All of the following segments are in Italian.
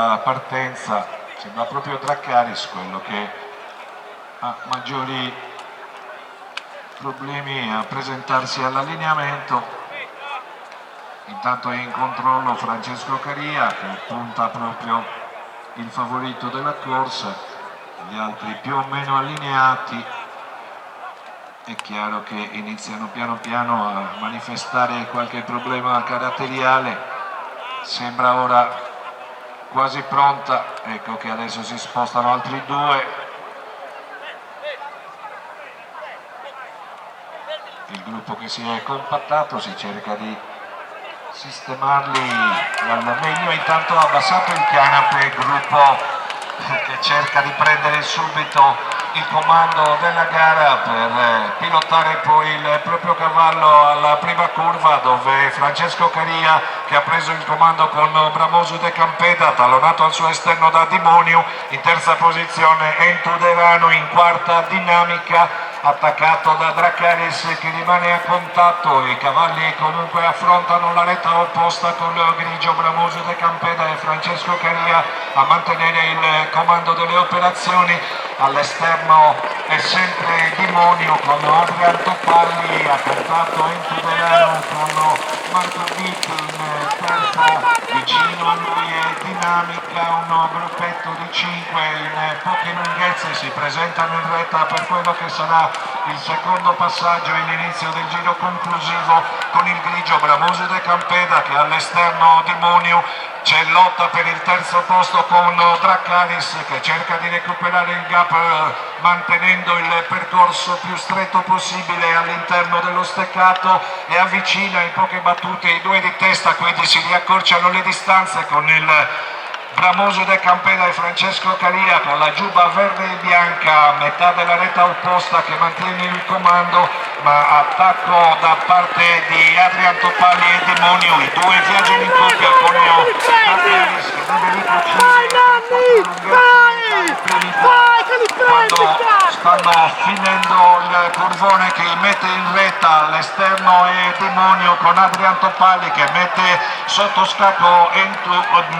La partenza sembra proprio Draccaris quello che ha maggiori problemi a presentarsi all'allineamento. Intanto è in controllo Francesco Caria, che punta proprio il favorito della corsa, gli altri più o meno allineati. È chiaro che iniziano piano piano a manifestare qualche problema caratteriale. Sembra ora quasi pronta, ecco che adesso si spostano altri due. Il gruppo che si è compattato si cerca di sistemarli al meglio. Intanto ha abbassato il canape il gruppo che cerca di prendere subito il comando della gara per pilotare poi il proprio cavallo alla prima curva, dove Francesco Caria, che ha preso il comando con Bramoso de Campeda, tallonato al suo esterno da Dimonio, in terza posizione Entu Derano, in quarta Dinamica, attaccato da Draccaris che rimane a contatto. I cavalli comunque affrontano la retta opposta con grigio Bramoso de Campeda e Francesco Caria a mantenere il comando delle operazioni. All'esterno è sempre Dimonio con Adrian Topalli, a contatto Entu Derano con Marco Vitti in terza, vicino a lui è Dinamica, un gruppetto di 5 in poche lunghezze si presentano in retta per quello che sarà il secondo passaggio e l'inizio del giro conclusivo, con il grigio Bramoso de Campeda che all'esterno Dimonio. C'è lotta per il terzo posto con Draccaris che cerca di recuperare il gap mantenendo il percorso più stretto possibile all'interno dello steccato e avvicina in poche battute i due di testa, quindi si riaccorciano le distanze con il Bramoso de Campeda e Francesco Caria con la giubba verde e bianca a metà della retta opposta che mantiene il comando, ma attacco da parte di Adrian Topalli e Dimonio. I due viaggiano in coppia con Draccaris che deve quando stanno finendo il curvone che mette in retta. All'esterno è Dimonio con Adrian Topalli che mette sotto scacco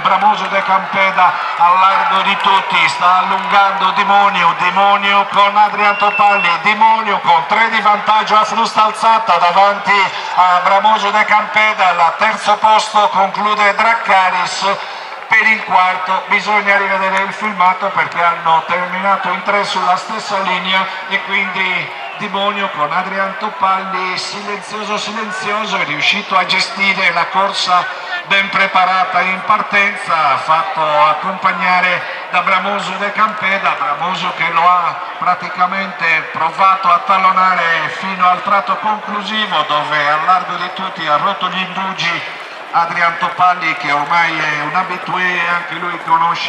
Bramoso de Campeda al largo di tutti, sta allungando Dimonio con Adrian Topalli, Dimonio con 3 di vantaggio a frusta alzata davanti a Bramoso de Campeda. Al terzo posto conclude Draccaris. Per il quarto bisogna rivedere il filmato perché hanno terminato in 3 sulla stessa linea e quindi Dimonio con Adrian Topalli silenzioso è riuscito a gestire la corsa ben preparata in partenza, fatto accompagnare da Bramoso de Campeda, Bramoso che lo ha praticamente provato a tallonare fino al tratto conclusivo, dove al largo di tutti ha rotto gli indugi Adrian Topalli, che ormai è un abitué, anche lui conosce